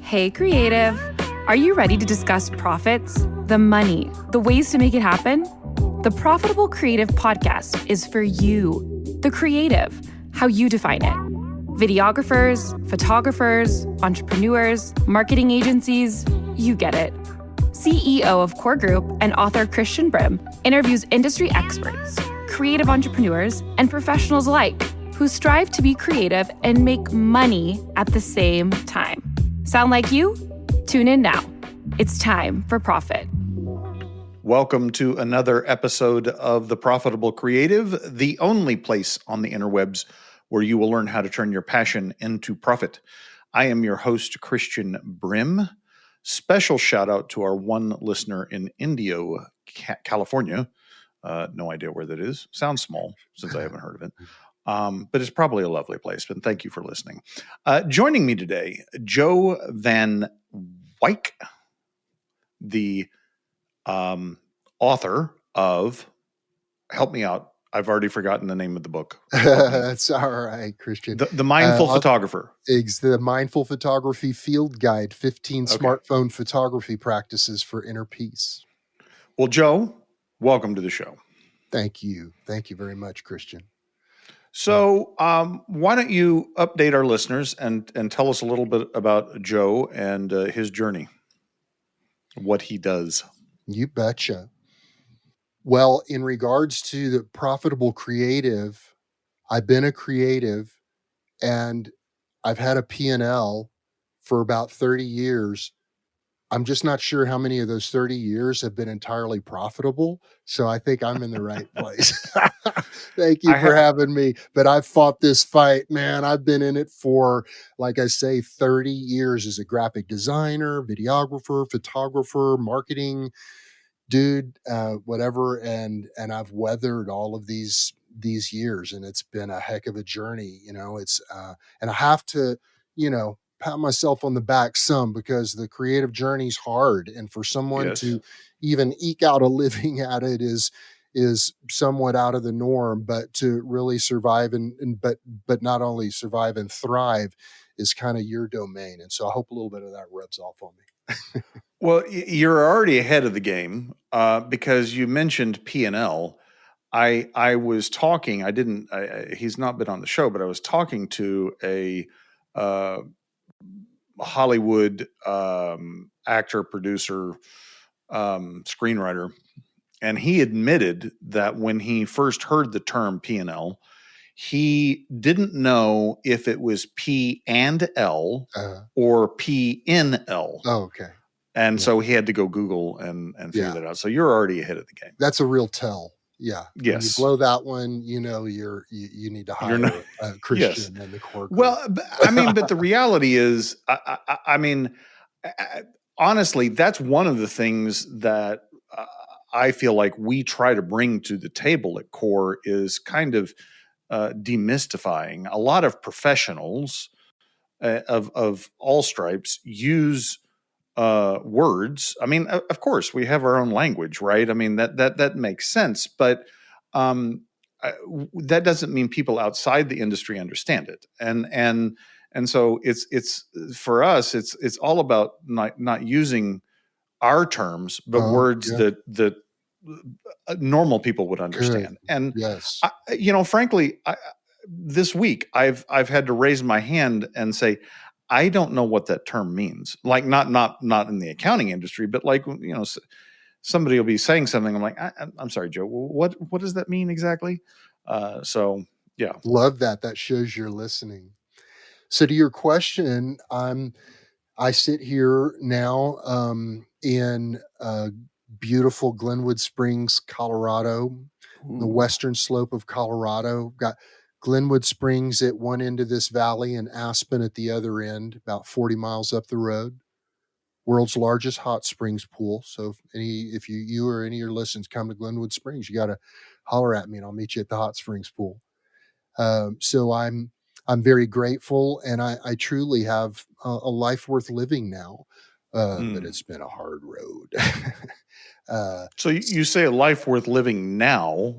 Hey, creative. Are you ready to discuss profits, the money, the ways to make it happen? The Profitable Creative Podcast is for you, the creative, how you define it. Videographers, photographers, entrepreneurs, marketing agencies, you get it. CEO of Core Group and author Christian Brim interviews industry experts, creative entrepreneurs, and professionals alike who strive to be creative and make money at the same time. Sound like you? Tune in now. It's time for profit. Welcome to another episode of The Profitable Creative, the only place on the interwebs where you will learn how to turn your passion into profit. I am your host, Christian Brim. Special shout out to our one listener in Indio, California. No idea where that is. Sounds small since I haven't heard of it. But it's probably a lovely place. But thank you for listening. Joining me today, Joe Van Wyk, the author of, help me out, I've already forgotten the name of the book. That's all right, Christian. The Mindful Photographer. It's the Mindful Photography Field Guide, 15 smartphone photography practices for inner peace. Well, Joe, welcome to the show. Thank you. Thank you very much, Christian. So why don't you update our listeners and tell us a little bit about Joe and his journey, what he does. You betcha. Well, in regards to the profitable creative, I've been a creative and I've had a P&L for about 30 years. I'm just not sure how many of those 30 years have been entirely profitable. So I think I'm in the right place. Thank you for having me. But I've fought this fight, man. I've been in it for, like I say, 30 years as a graphic designer, videographer, photographer, marketing dude, whatever. And I've weathered all of these years, and it's been a heck of a journey. It's, and I have to, pat myself on the back some, because the creative journey's hard. And for someone to even eke out a living at it is somewhat out of the norm, but to really survive but not only survive and thrive is kind of your domain. And so I hope a little bit of that rubs off on me. Well, you're already ahead of the game because you mentioned P&L. I was talking, he's not been on the show, but I was talking to a Hollywood actor, producer, screenwriter, and he admitted that when he first heard the term P&L, he didn't know if it was P and L or P in L. Oh, okay. And so he had to go Google and figure that out. So you're already ahead of the game. That's a real tell. Yeah. Yes. When you blow that one, you need to hire a Christian and the core group. Well, but the reality is, honestly, that's one of the things that I feel like we try to bring to the table at Core is kind of demystifying. A lot of professionals of all stripes use words. I mean, of course, we have our own language, right? I mean, that makes sense, but that doesn't mean people outside the industry understand it. And so it's for us, it's all about not using our terms, but words that normal people would understand. Good. And yes, frankly, this week I've had to raise my hand and say, I don't know what that term means. Like not in the accounting industry, but like, somebody will be saying something. I'm like, I'm sorry, Joe, what does that mean exactly? So yeah. Love that. That shows you're listening. So to your question, I sit here now in beautiful Glenwood Springs, Colorado, the western slope of Colorado. Got Glenwood Springs at one end of this valley and Aspen at the other end, about 40 miles up the road. World's largest hot springs pool. So if you or any of your listeners come to Glenwood Springs, you got to holler at me and I'll meet you at the hot springs pool. So I'm very grateful, and I truly have a life worth living now. But it's been a hard road. So you say a life worth living now.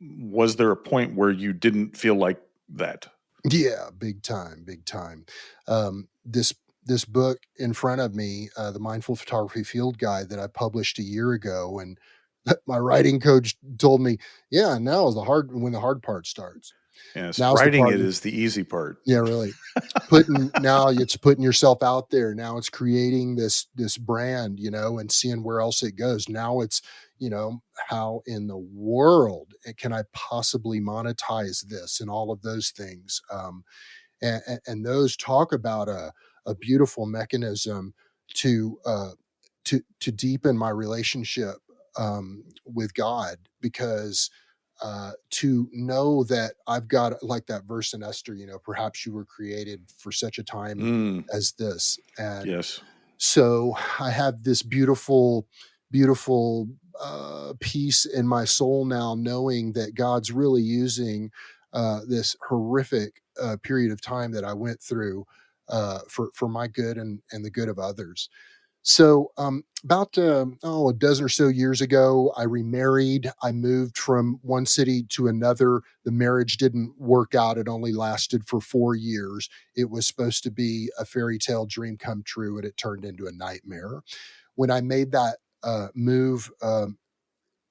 Was there a point where you didn't feel like that? Yeah, big time. This this book in front of me, the Mindful Photography Field Guide that I published a year ago, and my writing coach told me, "Yeah, now is when the hard part starts. Yes, Now's the writing part." it is the easy part. Yeah, really. Now it's putting yourself out there. Now it's creating this brand, and seeing where else it goes. Now it's, how in the world can I possibly monetize this and all of those things. And those talk about a beautiful mechanism to to deepen my relationship with God, because to know that I've got, like that verse in Esther, perhaps you were created for such a time Mm, as this. And yes. so I have this beautiful, beautiful peace in my soul now, knowing that God's really using this horrific period of time that I went through for my good and the good of others. So, about a dozen or so years ago, I remarried. I moved from one city to another. The marriage didn't work out. It only lasted for 4 years. It was supposed to be a fairy tale dream come true, and it turned into a nightmare. When I made that move, you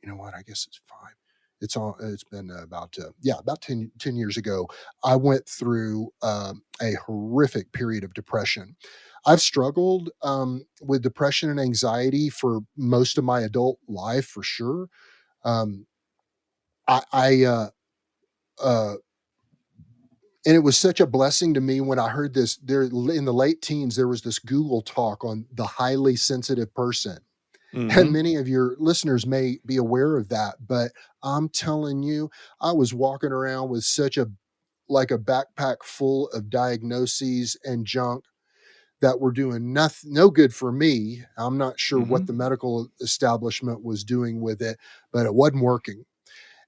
know what? I guess it's 5. It's been about 10 years ago. I went through a horrific period of depression. I've struggled with depression and anxiety for most of my adult life, for sure. Um, I uh, and it was such a blessing to me when I heard this. There in the late teens, there was this Google talk on the highly sensitive person. And Hmm. many of your listeners may be aware of that, but I'm telling you, I was walking around with like a backpack full of diagnoses and junk that were doing no good for me. I'm not sure what Hmm. the medical establishment was doing with it, but it wasn't working.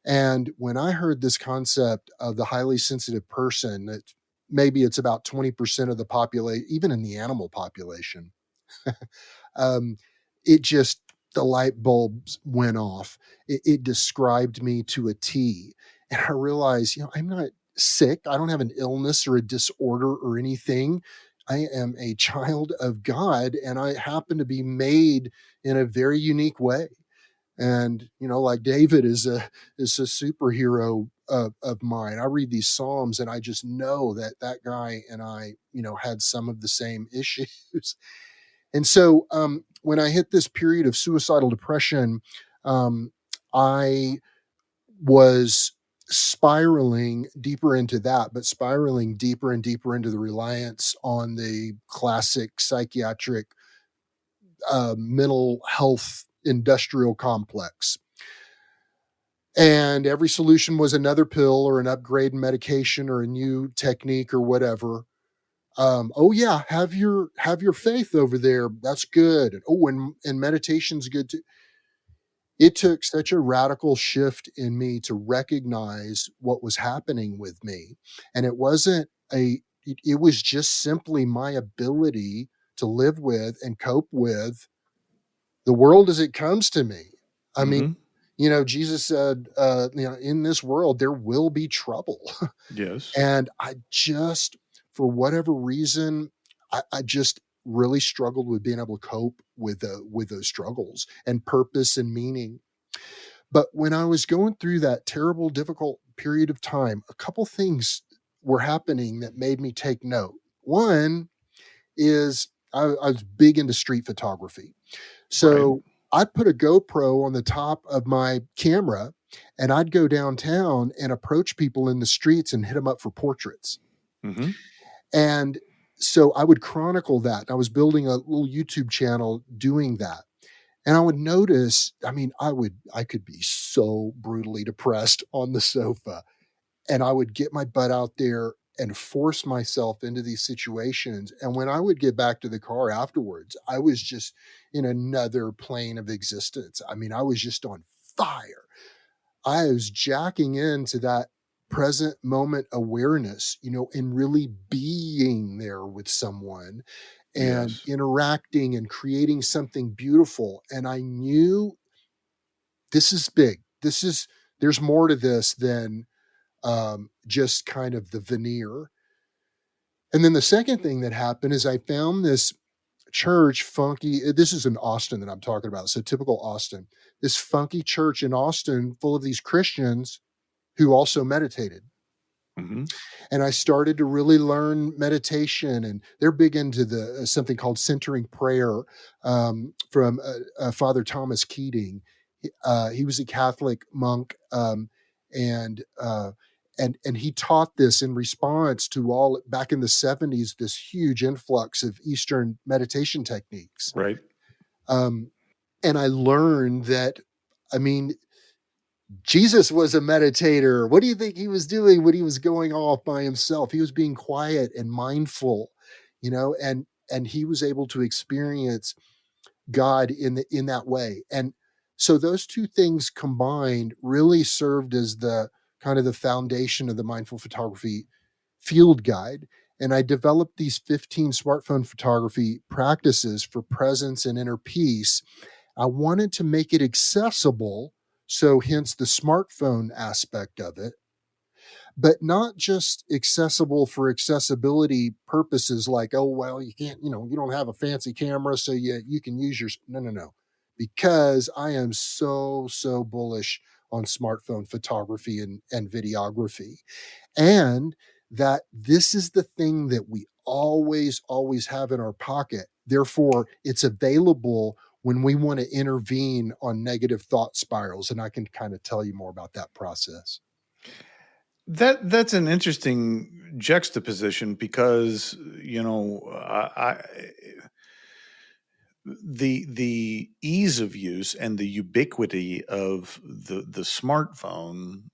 And when I heard this concept of the highly sensitive person, that maybe it's about 20% of the population, even in the animal population, um, it just the light bulbs went off. It described me to a T, and I realized, I'm not sick. I don't have an illness or a disorder or anything. I am a child of God, and I happen to be made in a very unique way. And like David is a superhero of mine. I read these Psalms, and I just know that that guy and I, had some of the same issues. And so when I hit this period of suicidal depression, um, I was spiraling deeper into that, but spiraling deeper and deeper into the reliance on the classic psychiatric mental health industrial complex. And every solution was another pill or an upgrade in medication or a new technique or whatever. Oh yeah, have your faith over there. That's good. And meditation's good too. It took such a radical shift in me to recognize what was happening with me. And it wasn't it was just simply my ability to live with and cope with the world as it comes to me. I mean, Hmm. Jesus said, in this world, there will be trouble. Yes. And I just, for whatever reason, I just really struggled with being able to cope with those struggles and purpose and meaning. But when I was going through that terrible, difficult period of time, a couple things were happening that made me take note. One is I was big into street photography. Right. So I'd put a GoPro on the top of my camera, and I'd go downtown and approach people in the streets and hit them up for portraits. Hmm. And so I would chronicle that. I was building a little YouTube channel doing that. And I would notice, I could be so brutally depressed on the sofa, and I would get my butt out there and force myself into these situations. And when I would get back to the car afterwards, I was just in another plane of existence. I was just on fire. I was jacking into that present moment awareness, and really being there with someone and Yes. interacting and creating something beautiful. And I knew this is big. There's more to this than just kind of the veneer. And then the second thing that happened is I found this church, funky. This is in Austin that I'm talking about. So typical Austin, this funky church in Austin full of these Christians who also meditated. Mm-hmm. And I started to really learn meditation, and they're big into the something called centering prayer from Father Thomas Keating. He was a Catholic monk, and and he taught this in response to all back in the 70s, this huge influx of Eastern meditation techniques. Right. And I learned that, I mean, Jesus was a meditator. What do you think he was doing when he was going off by himself? He was being quiet and mindful, and he was able to experience God in that way. And so those two things combined really served as the kind of the foundation of the mindful photography field guide. And I developed these 15 smartphone photography practices for presence and inner peace. I wanted to make it accessible, so hence the smartphone aspect of it, but not just accessible for accessibility purposes like, oh, well, you can't, you don't have a fancy camera, so you can use your, no. Because I am so bullish on smartphone photography and videography. And that this is the thing that we always have in our pocket. Therefore, it's available when we want to intervene on negative thought spirals. And I can kind of tell you more about that process. That's an interesting juxtaposition because, the ease of use and the ubiquity of the smartphone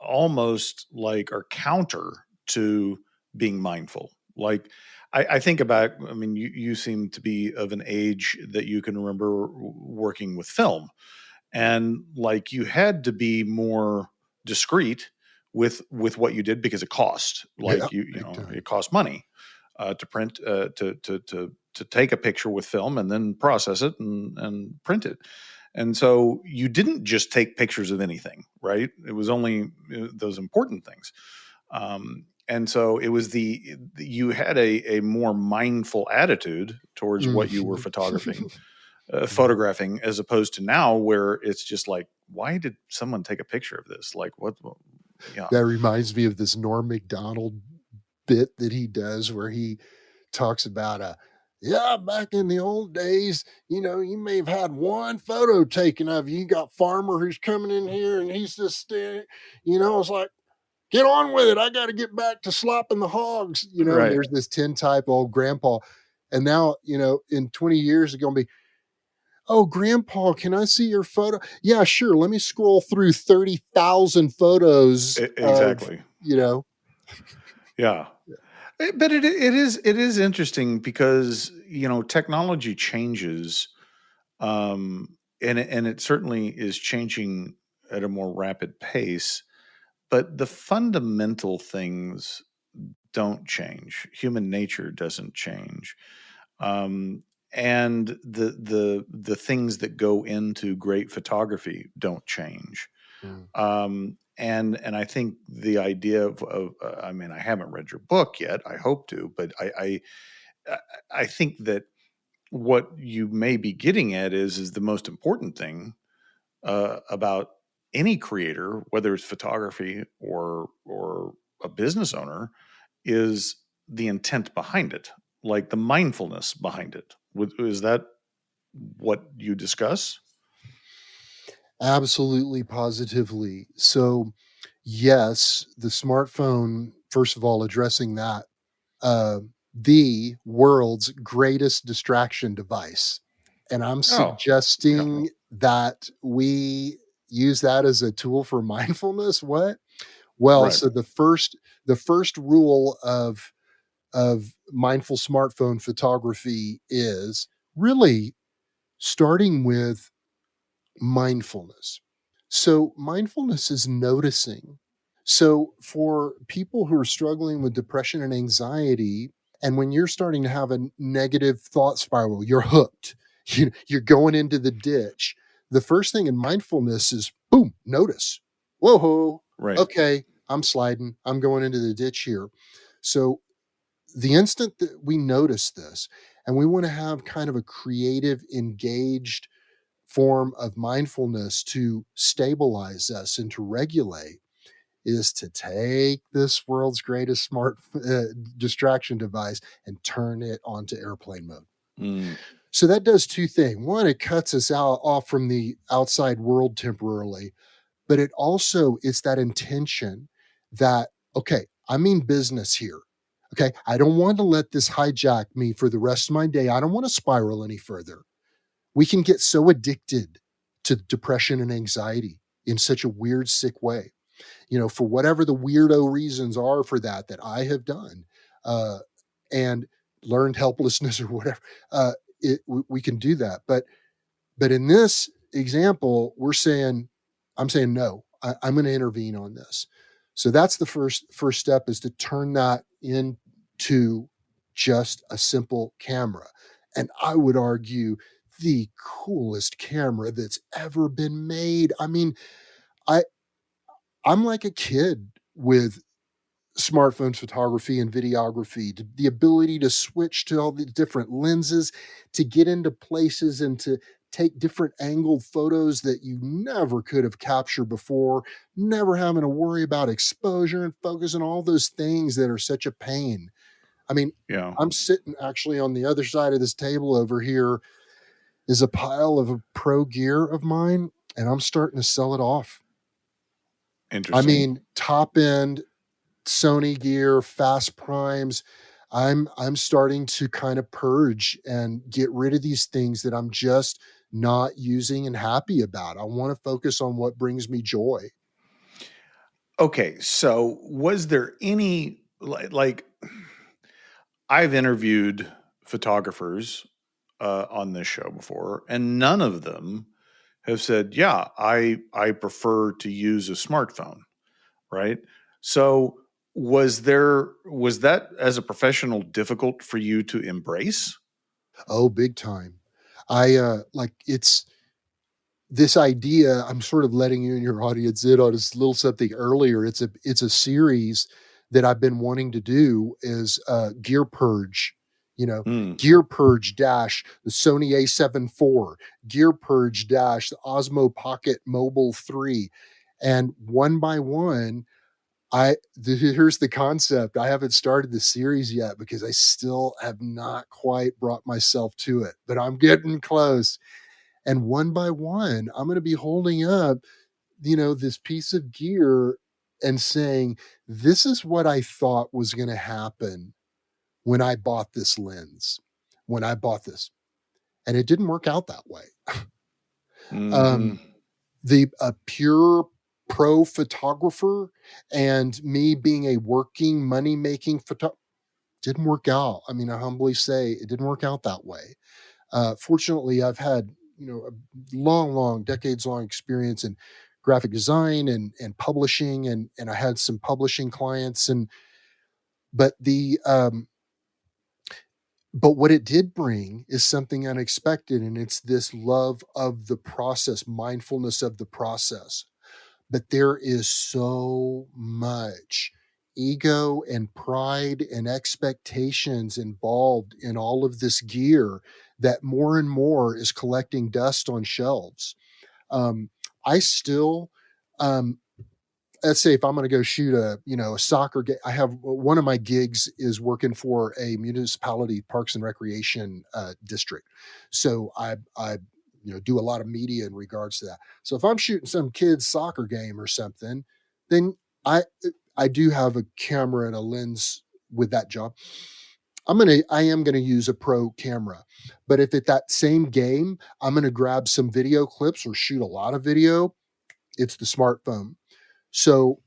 almost like are counter to being mindful. Like I think about, I mean, you seem to be of an age that you can remember working with film, and like you had to be more discreet with what you did because it cost. Like it cost money to print, to take a picture with film and then process it and print it. And so you didn't just take pictures of anything, right? It was only those important things. And so it was you had a more mindful attitude towards what you were photographing, as opposed to now where it's just like, why did someone take a picture of this? Like what? Yeah. That reminds me of this Norm Macdonald bit that he does where he talks about back in the old days, you may have had one photo taken of you. You got Farmer who's coming in here and he's just standing, it's like, get on with it. I got to get back to slopping the hogs, Right. And there's this tintype old grandpa. And now, in 20 years, it's going to be, oh, grandpa, can I see your photo? Yeah, sure. Let me scroll through 30,000 photos. Exactly. Yeah. But it is interesting because, technology changes, and it certainly is changing at a more rapid pace, but the fundamental things don't change. Human nature doesn't change. And the things that go into great photography don't change. And I think the idea of I mean, I haven't read your book yet. I hope to, but I think that what you may be getting at is the most important thing about any creator, whether it's photography or a business owner, is the intent behind it, like the mindfulness behind it. Is that what you discuss? Absolutely, positively. So, yes, the smartphone, first of all, addressing that, the world's greatest distraction device. And I'm suggesting that we use that as a tool for mindfulness. What? Well, Right. so the first rule of mindful smartphone photography is really starting with mindfulness. So mindfulness is noticing. So for people who are struggling with depression and anxiety, and when you're starting to have a negative thought spiral, you're hooked. You're going into the ditch. The first thing in mindfulness is boom, notice. Whoa, Right. okay, I'm sliding. I'm going into the ditch here. So the instant that we notice this and we want to have kind of a creative, engaged form of mindfulness to stabilize us and to regulate, is to take this world's greatest smart distraction device and turn it onto airplane mode. Mm. So that does two things. One, it cuts us off from the outside world temporarily, but it's that intention that, okay, I mean business here. Okay, I don't want to let this hijack me for the rest of my day. I don't want to spiral any further. We can get so addicted to depression and anxiety in such a weird, sick way, for whatever the weirdo reasons are for that I have done, and learned helplessness or whatever. We can do that. But in this example, I'm saying, no, I'm going to intervene on this. So that's the first step, is to turn that into just a simple camera. And I would argue the coolest camera that's ever been made. I mean, I'm like a kid with smartphones, photography, and videography, the ability to switch to all the different lenses, to get into places and to take different angled photos that you never could have captured before, never having to worry about exposure and focus and all those things that are such a pain. I mean, Yeah. I'm sitting actually on the other side of this table over here is a pile of a pro gear of mine, and I'm starting to sell it off. I Interesting. mean, top end Sony gear, fast primes. I'm starting to kind of purge and get rid of these things that I'm just not using and happy about. I want to focus on what brings me joy. Okay, so was there any like I've interviewed photographers on this show before, and none of them have said, "Yeah, I prefer to use a smartphone." Right? So was that as a professional difficult for you to embrace? Oh, big time. It's this idea. I'm sort of letting you and your audience in on a little something earlier. It's a series that I've been wanting to do, is gear purge. Mm. Gear purge dash the Sony A7 IV, gear purge dash the Osmo Pocket Mobile 3, and one by one. Here's the concept. I haven't started the series yet because I still have not quite brought myself to it, but I'm getting close. And one by one, I'm going to be holding up, this piece of gear and saying, this is what I thought was going to happen when I bought this lens, when I bought this. And it didn't work out that way. Hmm. Um, a pure pro photographer and me being a working money making photographer didn't work out. I mean, I humbly say it didn't work out that way. Fortunately, I've had a long decades long experience in graphic design and publishing, and I had some publishing clients, but the but what it did bring is something unexpected, and it's this love of the process, mindfulness of the process. But there is so much ego and pride and expectations involved in all of this gear that more and more is collecting dust on shelves. I still, um, let's say if I'm going to go shoot a soccer game, I have one of my gigs is working for a municipality parks and recreation district. So I do a lot of media in regards to that. So if I'm shooting some kid's soccer game or something, then I I do have a camera and a lens with that job. I am gonna use a pro camera, but if at that same game I'm gonna grab some video clips or shoot a lot of video, it's the smartphone. So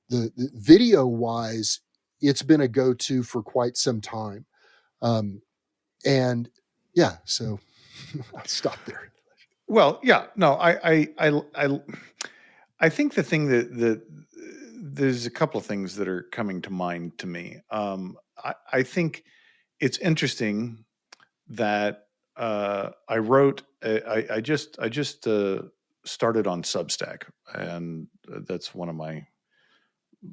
the video wise, it's been a go-to for quite some time. Um, and yeah, so I'll stop there. Well, yeah, no, I think the thing that there's a couple of things that are coming to mind to me. I think it's interesting that I wrote. I just started on Substack, and that's one of my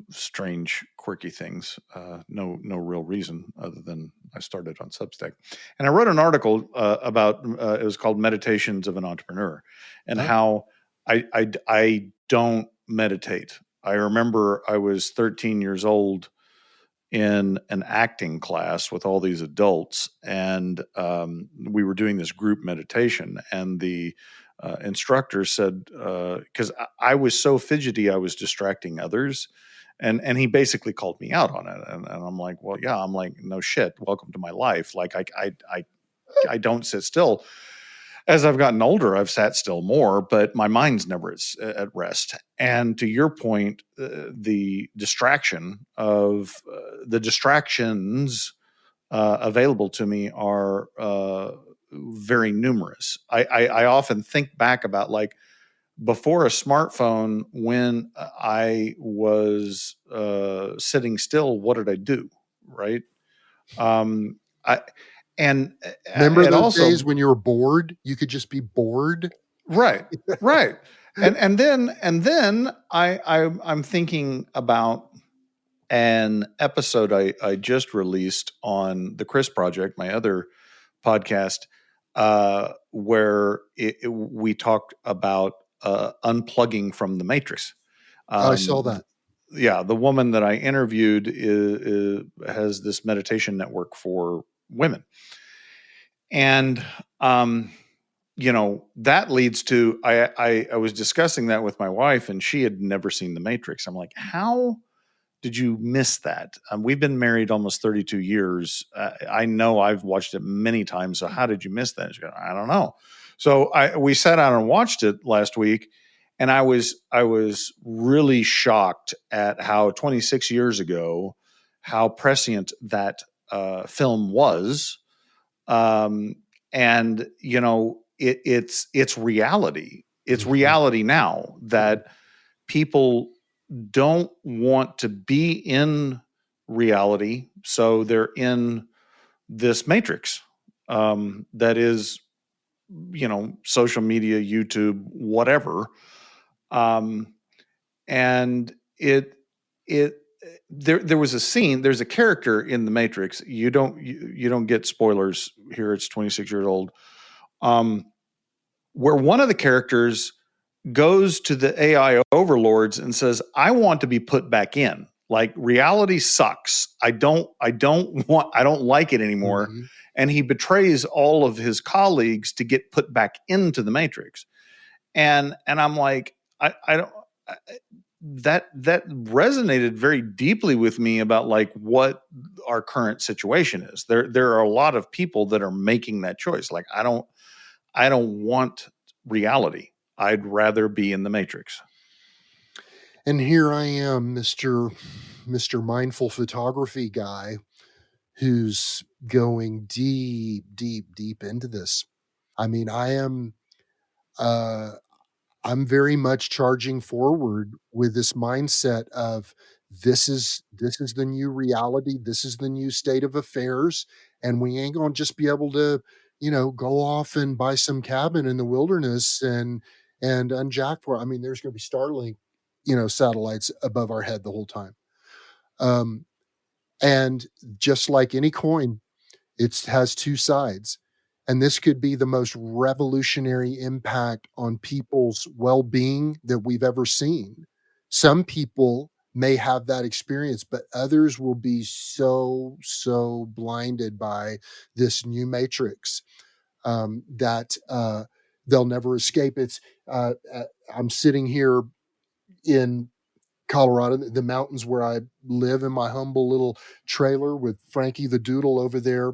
strange, quirky things. No real reason other than I started on Substack, and I wrote an article about it was called "Meditations of an Entrepreneur," and how I don't meditate. I remember I was 13 years old in an acting class with all these adults, and we were doing this group meditation, and the instructor said, because I was so fidgety, I was distracting others, and he basically called me out on it, and I'm like, well, yeah, I'm like, no shit, welcome to my life. Like I don't sit still. As I've gotten older, I've sat still more, but my mind's never at rest. And to your point, the distractions available to me are very numerous. I often think back about, like, before a smartphone, when I was sitting still, what did I do? Right. I and Remember it those also days when you were bored? You could just be bored. right, right. And then I'm thinking about an episode I just released on the Chris Project, my other podcast, where we talked about unplugging from the matrix. I saw that. Yeah, the woman that I interviewed has this meditation network for women, and that leads to I was discussing that with my wife, and she had never seen The Matrix. I'm like, how did you miss that? We've been married almost 32 years. I know I've watched it many times. So how did you miss that? She goes, I don't know. So we sat down and watched it last week, and I was really shocked at how 26 years ago, how prescient that film was. And it's reality. It's reality now that people don't want to be in reality, so they're in this matrix that is, social media, YouTube, whatever. And there was a scene. There's a character in the Matrix. You don't get spoilers here. It's 26 years old. Where one of the characters goes to the AI overlords and says, I want to be put back in. Like, reality sucks. I don't like it anymore. Mm-hmm. And he betrays all of his colleagues to get put back into the matrix. And I'm like, that resonated very deeply with me about, like, what our current situation is. There are a lot of people that are making that choice. Like, I don't want reality. I'd rather be in the matrix. And here I am, Mr. Mindful Photography guy, who's going deep into this. I mean, I'm very much charging forward with this mindset of this is the new reality. This is the new state of affairs. And we ain't going to just be able to, go off and buy some cabin in the wilderness and unjack for it. I mean, there's going to be Starlink, satellites above our head the whole time. And just like any coin, it has two sides. And this could be the most revolutionary impact on people's well-being that we've ever seen. Some people may have that experience, but others will be so blinded by this new matrix that they'll never escape. I'm sitting here in Colorado, the mountains where I live, in my humble little trailer with Frankie the Doodle over there.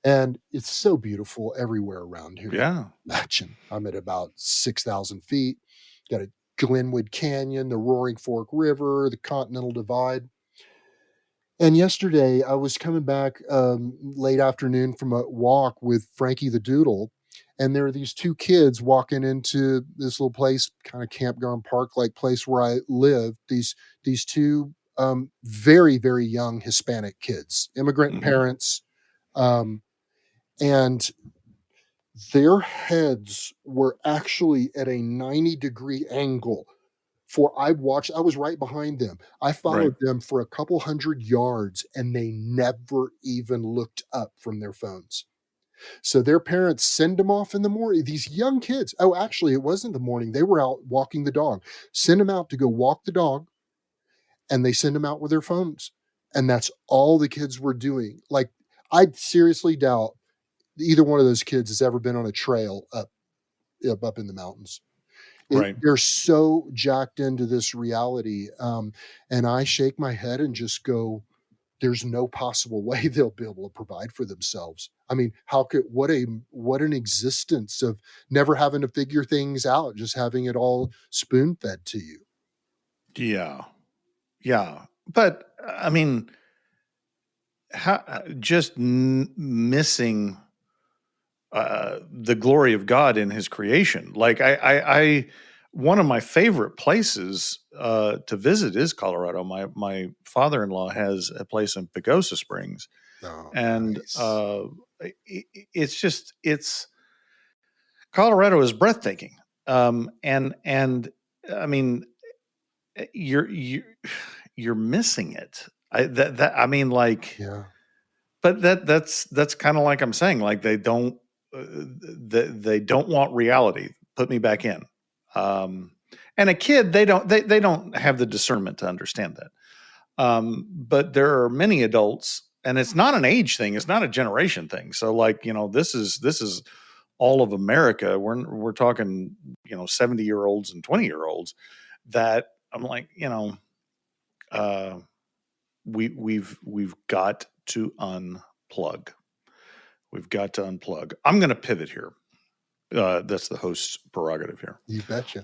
And it's so beautiful everywhere around here. Yeah. Imagine I'm at about 6,000 feet, got a Glenwood Canyon, the Roaring Fork River, the Continental Divide. And yesterday I was coming back late afternoon from a walk with Frankie the Doodle. And there are these two kids walking into this little place, kind of campground park-like place where I live. These two very, very young Hispanic kids, immigrant parents. And their heads were actually at a 90-degree angle I was right behind them. I followed them for a couple hundred yards and they never even looked up from their phones. So their parents send them off in the morning. These young kids. Oh, actually, it wasn't the morning. They were out walking the dog. Send them out to go walk the dog, and they send them out with their phones. And that's all the kids were doing. Like, I seriously doubt either one of those kids has ever been on a trail up in the mountains. Right. They're so jacked into this reality. And I shake my head and just go, there's no possible way they'll be able to provide for themselves. I mean, what an existence of never having to figure things out, just having it all spoon fed to you. Yeah. Yeah. But I mean, missing the glory of God in his creation. Like I one of my favorite places to visit is Colorado. My father-in-law has a place in Pagosa Springs. Oh, And nice. it's Colorado is breathtaking. And I mean, you're missing it. I mean, like, Yeah. but that's kind of like I'm saying, like they don't want reality. Put me back in. And a kid, they don't have the discernment to understand that. But there are many adults, and it's not an age thing. It's not a generation thing. So like, this is all of America. We're talking, 70-year-olds and 20-year-olds that I'm like, we've got to unplug. We've got to unplug. I'm going to pivot here. That's the host's prerogative here. You betcha.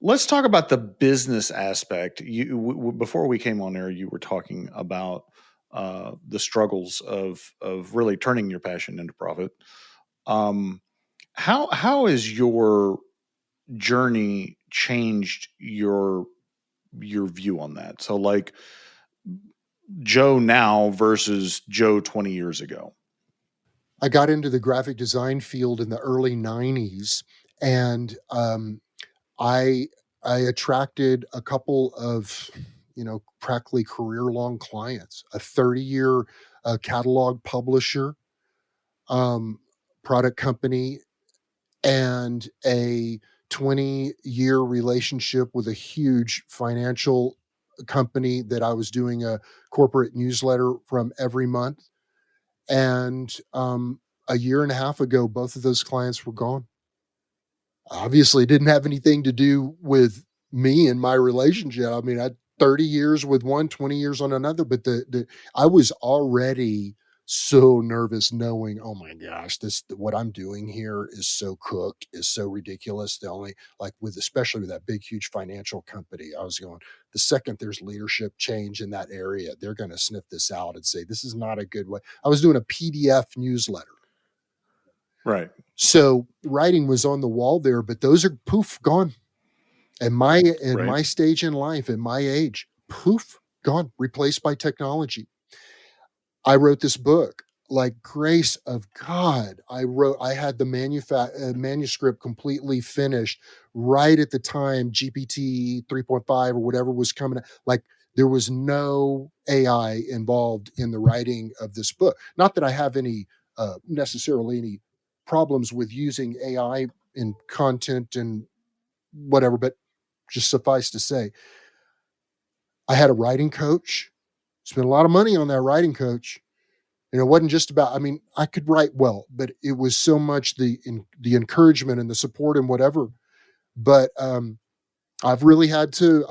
Let's talk about the business aspect. Before we came on air, you were talking about the struggles of really turning your passion into profit. How has your journey changed your view on that? So, like Joe now versus Joe 20 years ago. I got into the graphic design field in the early 90s, and I attracted a couple of, practically career-long clients, a 30-year catalog publisher, product company, and a 20-year relationship with a huge financial company that I was doing a corporate newsletter from every month. And a year and a half ago, both of those clients were gone. Obviously, it didn't have anything to do with me and my relationship. I mean, I had 30 years with one, 20 years on another, but I was already so nervous knowing, oh my gosh, what I'm doing here is so cooked, is so ridiculous. Especially with that big, huge financial company, I was going, the second there's leadership change in that area, they're going to sniff this out and say, this is not a good way. I was doing a PDF newsletter. Right. So writing was on the wall there, but those are poof, gone. And my stage in life, at my age, poof, gone, replaced by technology. I wrote this book, like grace of God. I had the manuscript completely finished right at the time GPT 3.5 or whatever was coming out. Like, there was no AI involved in the writing of this book. Not that I have necessarily any problems with using AI in content and whatever, but just suffice to say, I had a writing coach, spent a lot of money on that writing coach. It wasn't just about, I mean, I could write well, but it was so much the encouragement and the support and whatever. But I really had to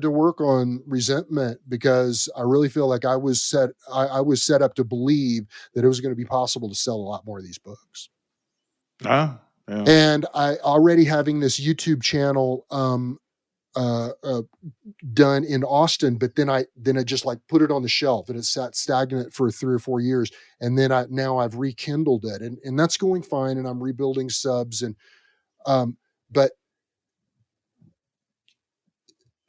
work on resentment, because I really feel like I was set up to believe that it was going to be possible to sell a lot more of these books. Yeah. And I already having this YouTube channel done in Austin, but then I just like put it on the shelf, and it sat stagnant for 3 or 4 years. And then I've rekindled it, and that's going fine. And I'm rebuilding subs, and but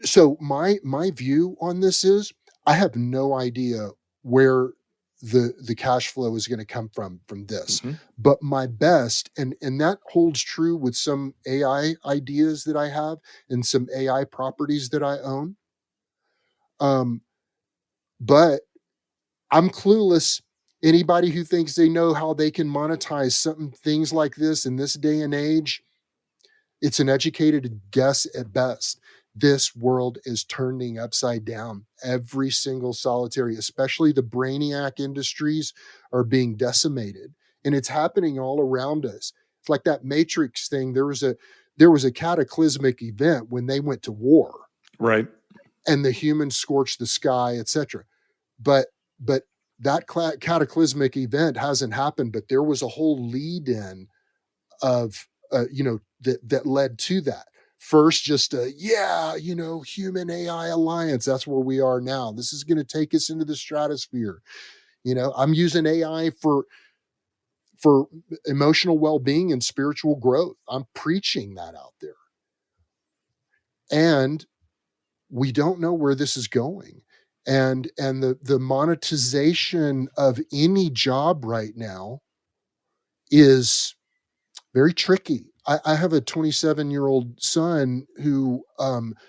so my view on this is, I have no idea where the cash flow is going to come from this. Mm-hmm. But my best, and that holds true with some AI ideas that I have and some AI properties that I own. But I'm clueless. Anybody who thinks they know how they can monetize things like this in this day and age, it's an educated guess at best. This world is turning upside down. Every single solitary, especially the brainiac industries, are being decimated. And it's happening all around us. It's like that Matrix thing. There was a cataclysmic event when they went to war. Right. And the humans scorched the sky, etc. But that cataclysmic event hasn't happened, but there was a whole lead in of that led to that. First, just human AI alliance. That's where we are now. This is going to take us into the stratosphere. I'm using AI for emotional well-being and spiritual growth. I'm preaching that out there. And we don't know where this is going. And the monetization of any job right now is very tricky. I have a 27-year-old son who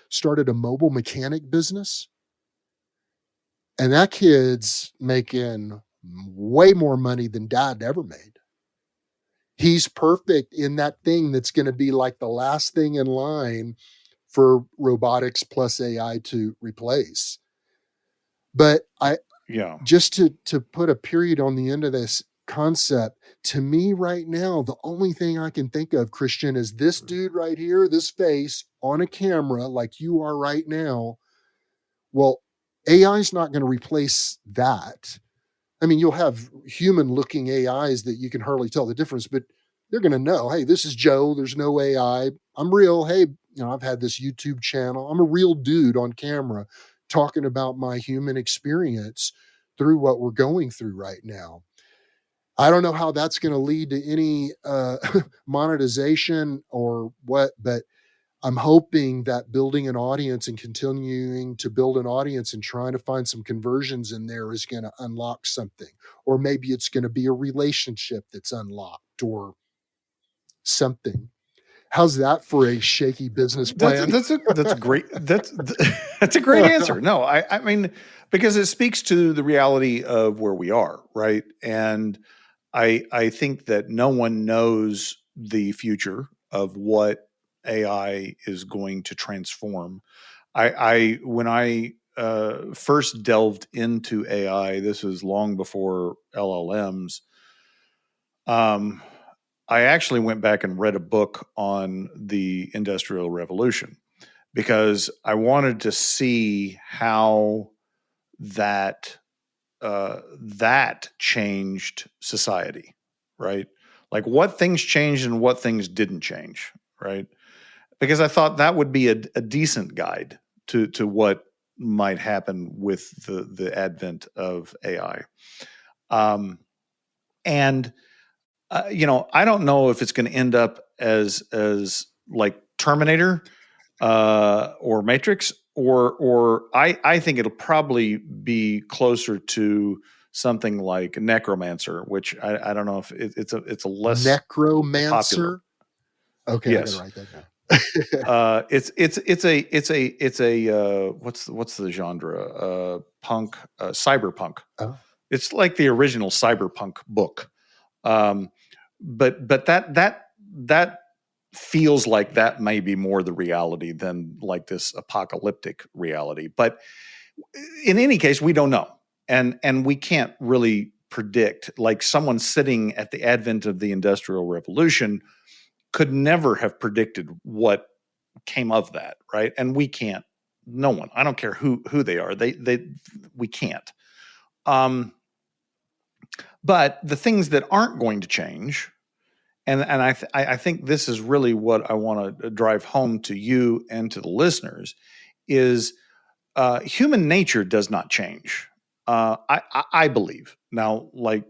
started a mobile mechanic business, and that kid's making way more money than dad ever made. He's perfect in that thing that's going to be like the last thing in line for robotics plus AI to replace. But just to put a period on the end of this concept, to me right now, the only thing I can think of, Christian, is this dude right here, this face on a camera like you are right now. Well, AI is not going to replace that. I mean, you'll have human looking AIs that you can hardly tell the difference, but they're going to know, hey, this is Joe. There's no AI. I'm real. Hey, I've had this YouTube channel. I'm a real dude on camera talking about my human experience through what we're going through right now. I don't know how that's going to lead to any monetization or what, but I'm hoping that building an audience and continuing to build an audience and trying to find some conversions in there is going to unlock something. Or maybe it's going to be a relationship that's unlocked or something. How's that for a shaky business plan? That's a great that's a great answer. No, I mean, because it speaks to the reality of where we are, right? And I think that no one knows the future of what AI is going to transform. When I first delved into AI, this was long before LLMs. I actually went back and read a book on the Industrial Revolution because I wanted to see how that changed society, right? Like what things changed and what things didn't change, right? Because I thought that would be a decent guide to what might happen with the advent of AI. And I don't know if it's going to end up as like Terminator or Matrix, or I think it'll probably be closer to something like Necromancer, which I don't know if it's a less Necromancer. Popular. Okay, yes. I gotta write that down. It's a what's the genre? Punk, cyberpunk. Oh. It's like the original cyberpunk book. But that feels like that may be more the reality than like this apocalyptic reality. But in any case, we don't know. And we can't really predict. Like someone sitting at the advent of the Industrial Revolution could never have predicted what came of that, right? And we can't. No one. I don't care who they are. We can't. But the things that aren't going to change, and I think this is really what I want to drive home to you and to the listeners, is human nature does not change. I believe. Now, like,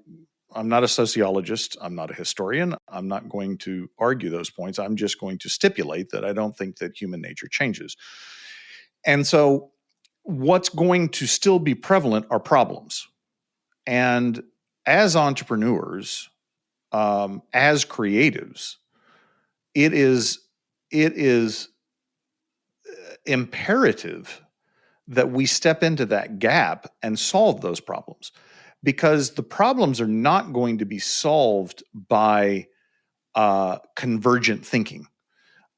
I'm not a sociologist. I'm not a historian. I'm not going to argue those points. I'm just going to stipulate that I don't think that human nature changes. And so what's going to still be prevalent are problems. And as entrepreneurs, as creatives, it is imperative that we step into that gap and solve those problems, because the problems are not going to be solved by convergent thinking.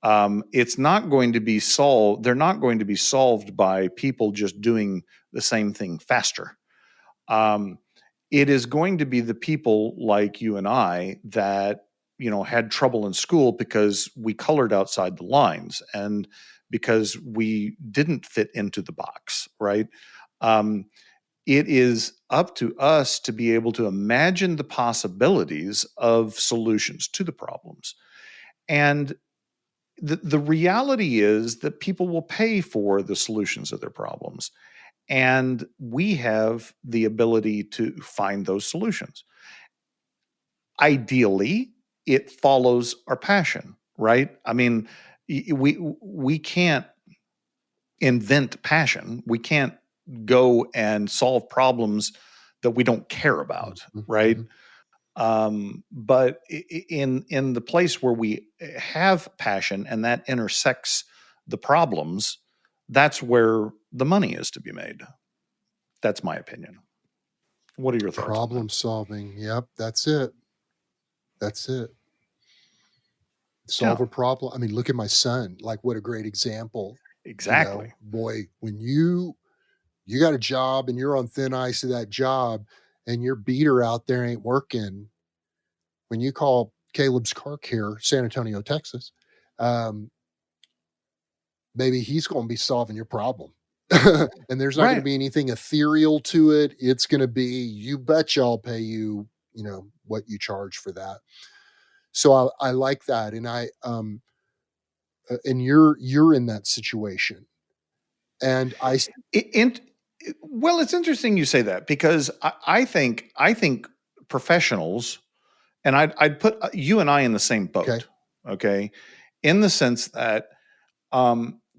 It's not going to be solved. They're not going to be solved by people just doing the same thing faster. It is going to be the people like you and I that, had trouble in school because we colored outside the lines and because we didn't fit into the box, right? It is up to us to be able to imagine the possibilities of solutions to the problems. And the reality is that people will pay for the solutions of their problems. And we have the ability to find those solutions. Ideally, it follows our passion, right? I mean, we can't invent passion. We can't go and solve problems that we don't care about, right? But in the place where we have passion and that intersects the problems, that's where the money is to be made. That's my opinion. What are your thoughts on Problem that? solving. Yep, that's it. Solve Yeah, a problem. I mean, look at my son. Like, what a great example. exactly. Boy, when you got a job and you're on thin ice of that job and your beater out there ain't working, when you call Caleb's Car Care, San Antonio, Texas, um, maybe he's going to be solving your problem. And there's not going to Right. be anything ethereal to it. It's going to be, you bet I'll pay you, what you charge for that. So I like that. And and you're in that situation. And Well, it's interesting you say that, because I think professionals, and I'd put you and I in the same boat, okay, in the sense that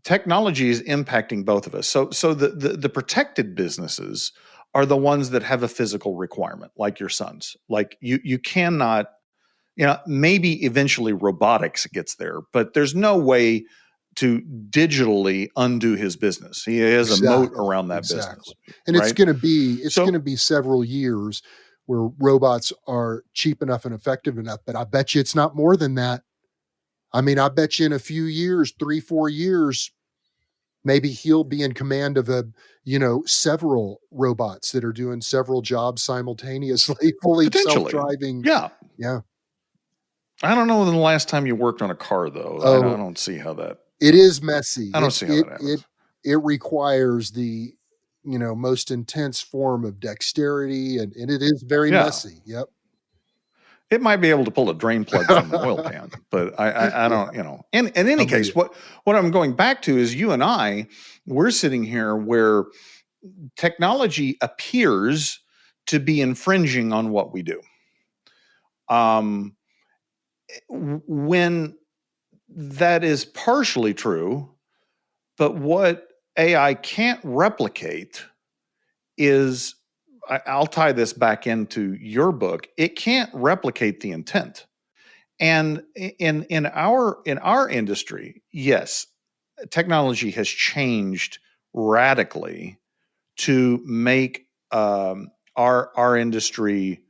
technology is impacting both of us. So the protected businesses are the ones that have a physical requirement, like your son's. Like you cannot, maybe eventually robotics gets there, but there's no way to digitally undo his business. He has a moat around that business, And right? it's So going to be several years where robots are cheap enough and effective enough, but I bet you it's not more than that. I mean, I bet you in a few years, 3-4 years, maybe he'll be in command of several robots that are doing several jobs simultaneously, fully potentially, self-driving. yeah. Yeah. I don't know when the last time you worked on a car, though. I Oh, don't see how that. it is messy. I don't see how that happens. It requires the most intense form of dexterity, and it is very Yeah, messy. Yep. it might be able to pull a drain plug from an oil pan, but I Yeah, don't. In any I'm with case, you. what I'm going back to is you and I. We're sitting here where technology appears to be infringing on what we do. Um, when that is partially true, but what AI can't replicate is, I'll tie this back into your book. It can't replicate the intent. And in our industry, yes, technology has changed radically to make our industry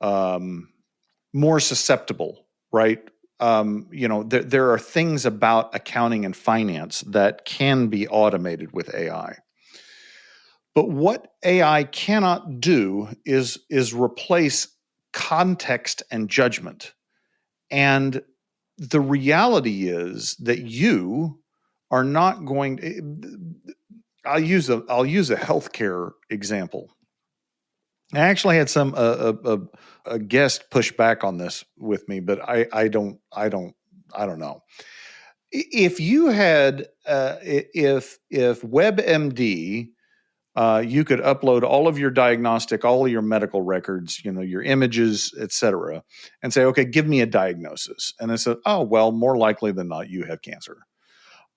more susceptible, right? There are things about accounting and finance that can be automated with AI. But what AI cannot do is replace context and judgment. And the reality is that you are not going to, I'll use a healthcare example. I actually had a guest push back on this with me, but I don't know. If you had if WebMD, you could upload all of your diagnostic, all of your medical records, your images, etc., and say, okay, give me a diagnosis. And I said, oh, well, more likely than not, you have cancer.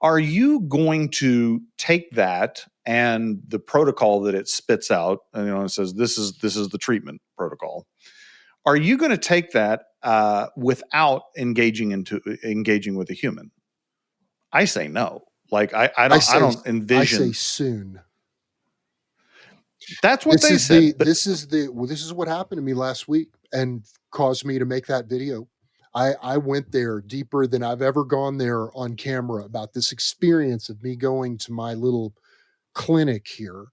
Are you going to take that and the protocol that it spits out, and it says this is the treatment protocol. Are you going to take that without engaging with a human? I say no. Like I don't envision. I say soon. That's what they said. This is what happened to me last week and caused me to make that video. I went there deeper than I've ever gone there on camera about this experience of me going to my little clinic here.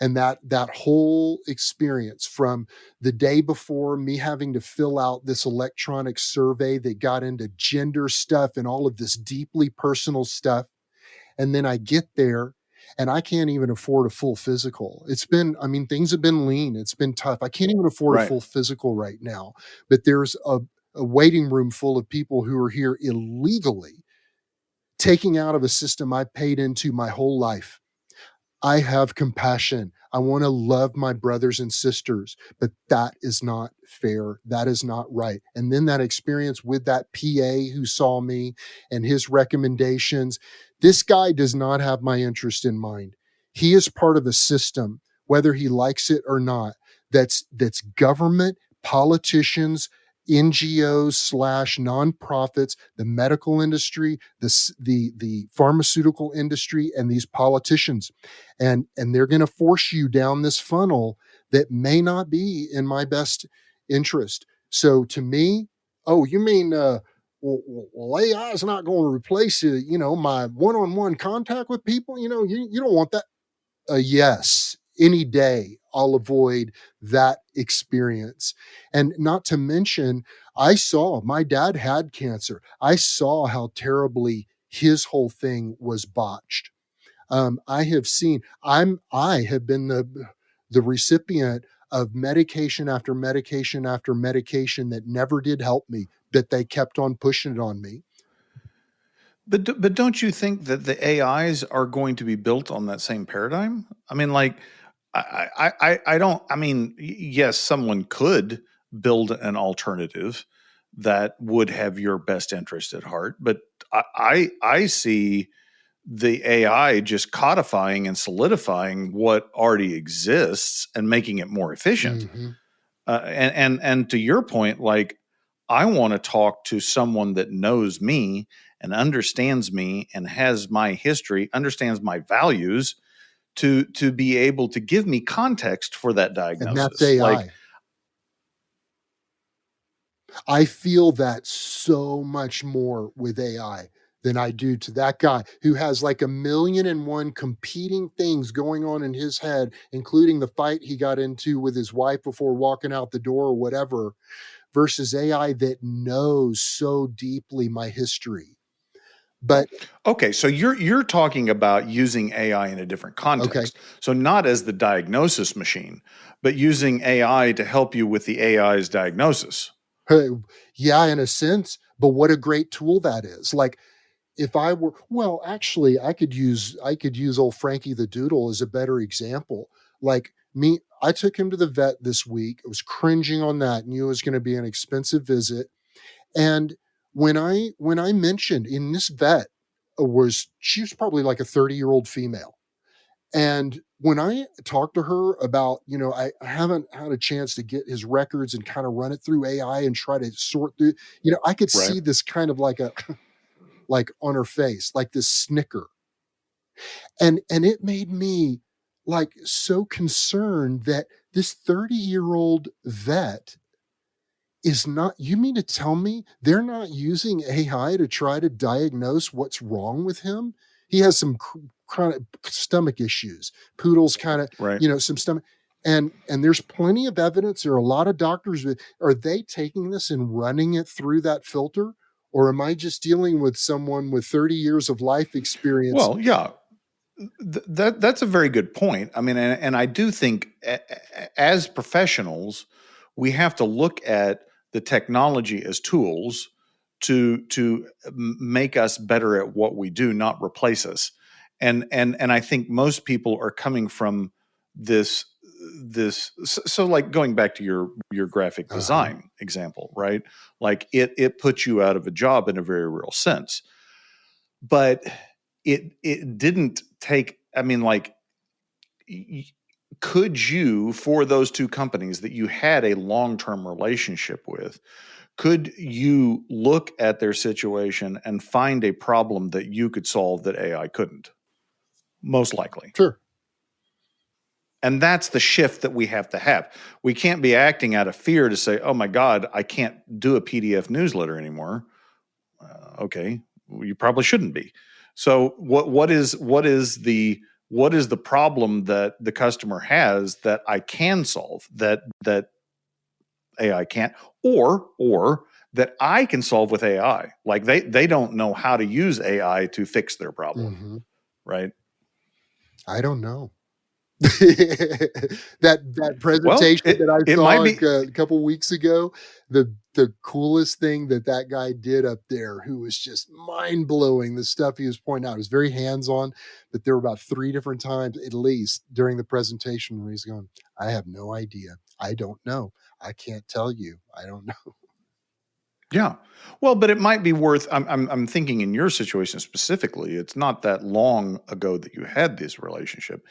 And that whole experience from the day before, me having to fill out this electronic survey that got into gender stuff and all of this deeply personal stuff. And then I get there and I can't even afford a full physical. Things have been lean. It's been tough. I can't even afford a full physical right now. But there's a waiting room full of people who are here illegally, taking out of a system I paid into my whole life. I have compassion. I want to love my brothers and sisters, but that is not fair. That is not right. And then that experience with that PA who saw me and his recommendations, this guy does not have my interest in mind. He is part of a system, whether he likes it or not, that's government, politicians, NGOs / nonprofits, the medical industry, the pharmaceutical industry, and these politicians. And they're going to force you down this funnel that may not be in my best interest. So to me, you mean, well, AI is not going to replace, my one-on-one contact with people? You don't want that. Yes, any day I'll avoid that experience. And not to mention, I saw my dad had cancer. I saw how terribly his whole thing was botched. I have been the recipient of medication after medication after medication that never did help me, that they kept on pushing it on me. But don't you think that the AIs are going to be built on that same paradigm? I mean, like, I don't. I mean, yes, someone could build an alternative that would have your best interest at heart, but I see the AI just codifying and solidifying what already exists and making it more efficient. Mm-hmm. And to your point, like, I want to talk to someone that knows me and understands me and has my history, understands my values, to be able to give me context for that diagnosis. And that's AI. Like, I feel that so much more with AI than I do to that guy who has like 1,000,001 competing things going on in his head, including the fight he got into with his wife before walking out the door or whatever, versus AI that knows so deeply my history. But okay, so you're talking about using AI in a different context. Okay. So not as the diagnosis machine, but using AI to help you with the AI's diagnosis. Yeah, in a sense, but what a great tool that is. Like, if I were, well, actually, I could use old Frankie the Doodle as a better example. Like me, I took him to the vet this week. I was cringing on that, knew it was going to be an expensive visit. And when I mentioned in this vet she was probably like a 30-year-old female. And when I talked to her about, I haven't had a chance to get his records and kind of run it through AI and try to sort through, I could see this kind of like like on her face, like this snicker. And it made me like so concerned that this 30-year-old vet is not, you mean to tell me they're not using AI to try to diagnose what's wrong with him? He has some kind of stomach issues. Poodle's kind of, some stomach. And there's plenty of evidence. There are a lot of doctors. Are they taking this and running it through that filter? Or am I just dealing with someone with 30 years of life experience? Well, yeah, that's a very good point. I mean, and I do think as professionals, we have to look at the technology as tools to make us better at what we do, not replace us. And I think most people are coming from this. So like going back to your graphic design example, right? Like it puts you out of a job in a very real sense, but it didn't take. I mean, like, could you, for those two companies that you had a long-term relationship with, could you look at their situation and find a problem that you could solve that AI couldn't? Most likely. Sure. And that's the shift that we have to have. We can't be acting out of fear to say, oh my God, I can't do a PDF newsletter anymore. Okay, you probably shouldn't be. So what is the problem that the customer has that I can solve that AI can't, or that I can solve with AI? Like they don't know how to use AI to fix their problem, right? I don't know. that presentation that I it might saw be a couple weeks ago, the coolest thing that guy did up there, who was just mind blowing, the stuff he was pointing out, it was very hands on, but there were about 3 different times at least during the presentation where he's going, I have no idea, I don't know, I can't tell you, I don't know. Yeah. Well, but it might be worth. I'm thinking in your situation specifically. It's not that long ago that you had this relationship,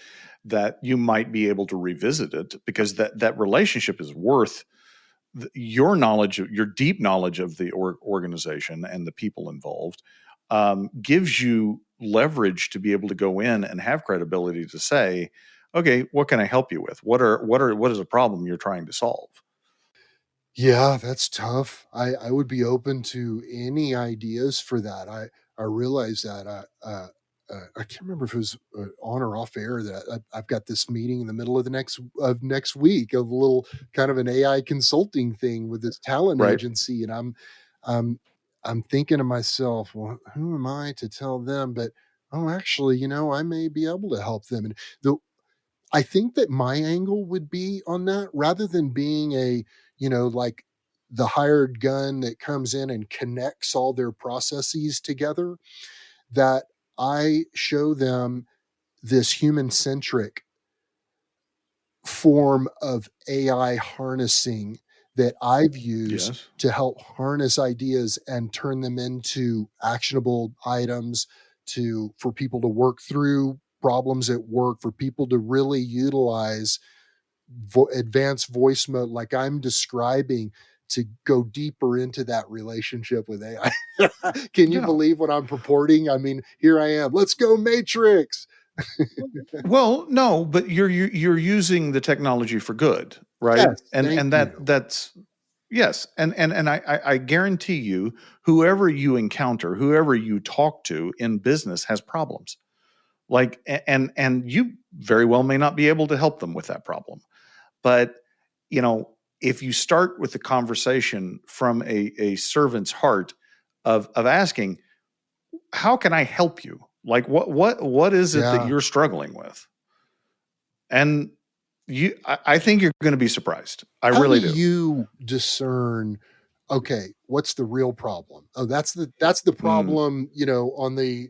that you might be able to revisit it, because that relationship is worth your knowledge, your deep knowledge of the organization and the people involved, gives you leverage to be able to go in and have credibility to say, okay, what can I help you with? What is a problem you're trying to solve? Yeah, that's tough. I would be open to any ideas for that. I realize that I can't remember if it was on or off air that I've got this meeting in the middle of the next week of a little kind of an AI consulting thing with this talent Right. agency, and I'm I'm thinking to myself, well, who am I to tell them? But oh, actually, I may be able to help them. And the I think that my angle would be on that, rather than being like the hired gun that comes in and connects all their processes together, that I show them this human centric form of AI harnessing that I've used Yes. to help harness ideas and turn them into actionable items, for people to work through problems at work, for people to really utilize advanced voice mode like I'm describing, to go deeper into that relationship with AI. Can you Yeah. believe what I'm purporting? I mean, here I am. Let's go Matrix. Well, no, but you're using the technology for good, right? Yes, And thank and you. that's yes, and I guarantee you, whoever you encounter, whoever you talk to in business has problems. Like, and you very well may not be able to help them with that problem, but if you start with the conversation from a servant's heart of asking, how can I help you? Like, what is it that Yeah. you're struggling with? And I think you're going to be surprised. I How do really do. you discern, okay, what's the real problem? Oh, that's the Mm, problem, on the,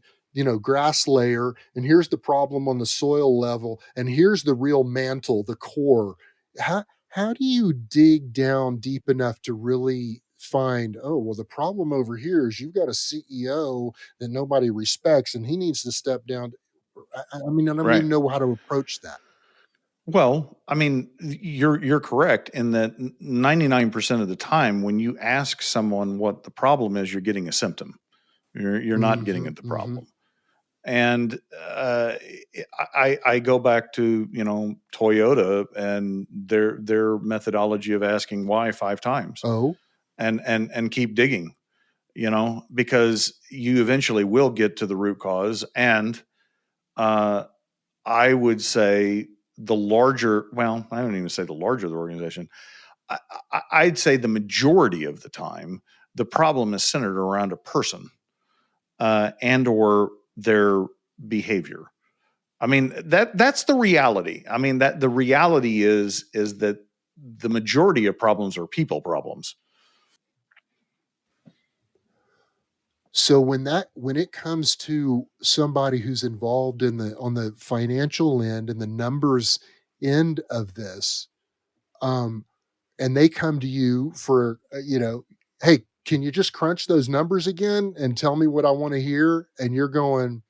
grass layer, and here's the problem on the soil level, and here's the real mantle, the core. How do you dig down deep enough to really find, oh, well, the problem over here is you've got a CEO that nobody respects and he needs to step down. I mean, I don't right. even know how to approach that. Well, I mean, you're correct in that 99% of the time, when you ask someone what the problem is, you're getting a symptom. You're not getting Hmm. at the Hmm. problem. And I go back to Toyota and their methodology of asking why 5 times, Oh, and keep digging, because you eventually will get to the root cause. And uh, I would say the larger, well, I don't even say the larger the organization. I'd say the majority of the time, the problem is centered around a person, and or their behavior. I mean, that's the reality. I mean, that the reality is that the majority of problems are people problems. so when it comes to somebody who's involved in the on the financial end and the numbers end of this, um, and they come to you for, hey, can you just crunch those numbers again and tell me what I want to hear? And you're going,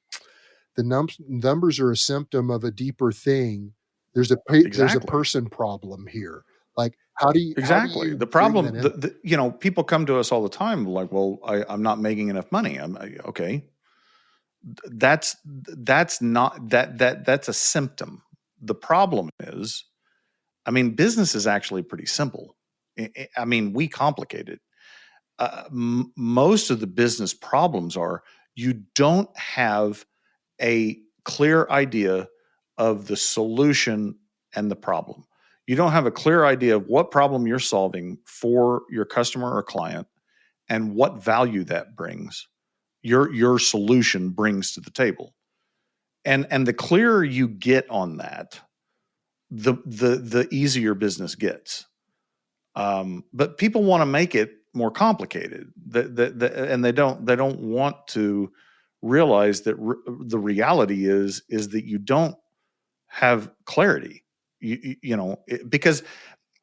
the numbers are a symptom of a deeper thing. There's a Exactly. person problem here. Like, how do Exactly. you The bring problem, that in? people come to us all the time like, well, I'm not making enough money. Okay. That's not that's a symptom. The problem is, business is actually pretty simple. We complicate it. Most of the business problems are you don't have a clear idea of the solution and the problem. You don't have a clear idea of what problem you're solving for your customer or client and what value that brings, your solution brings to the table. And the clearer you get on that, the easier business gets. But people want to make it more complicated, and they don't want to realize that the reality is that you don't have clarity. Because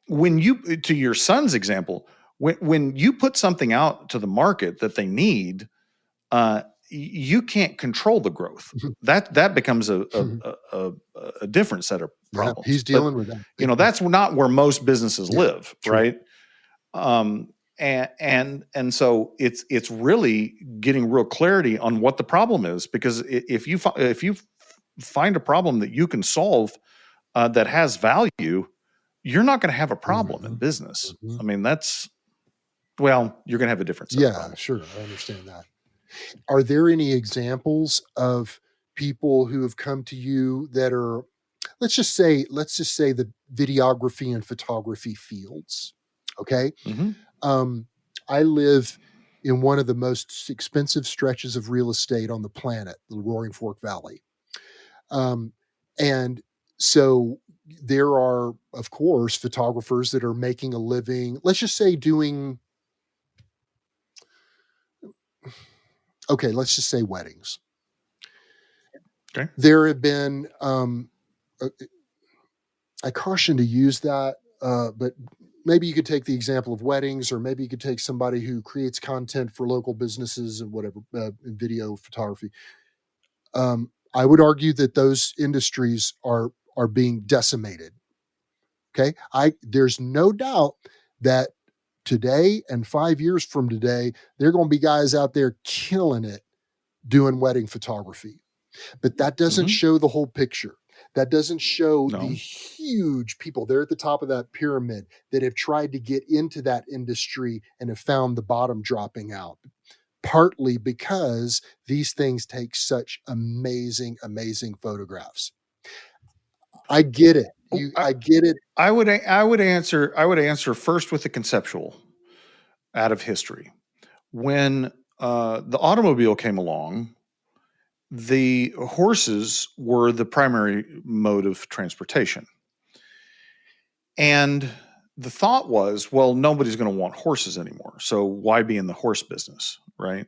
when to your son's example, when you put something out to the market that they need, you can't control the growth. That becomes a different set of Yeah, problems. he's But dealing with that big time. that's not where most businesses Yeah, live, true. right? And so it's really getting real clarity on what the problem is, because if you find a problem that you can solve that has value, you're not going to have a problem in business. That's, well, you're going to have a different set of Yeah, problems. sure. I understand that. Are there any examples of people who have come to you that are, let's just say the videography and photography fields? Okay. I live in one of the most expensive stretches of real estate on the planet, the Roaring Fork Valley. And so there are, of course, photographers that are making a living, let's just say let's just say weddings. Okay. There have been, I caution to use that, but maybe you could take the example of weddings, or maybe you could take somebody who creates content for local businesses and whatever, video photography. I would argue that those industries are being decimated. Okay, there's no doubt that today and 5 years from today, there are going to be guys out there killing it doing wedding photography. But that doesn't show the whole picture. That doesn't show the huge people there at the top of that pyramid that have tried to get into that industry and have found the bottom dropping out. Partly because these things take such amazing, amazing photographs. I get it. I get it. I would answer first with the conceptual out of history. When the automobile came along, the horses were the primary mode of transportation. And the thought was, well, nobody's going to want horses anymore. So why be in the horse business, right?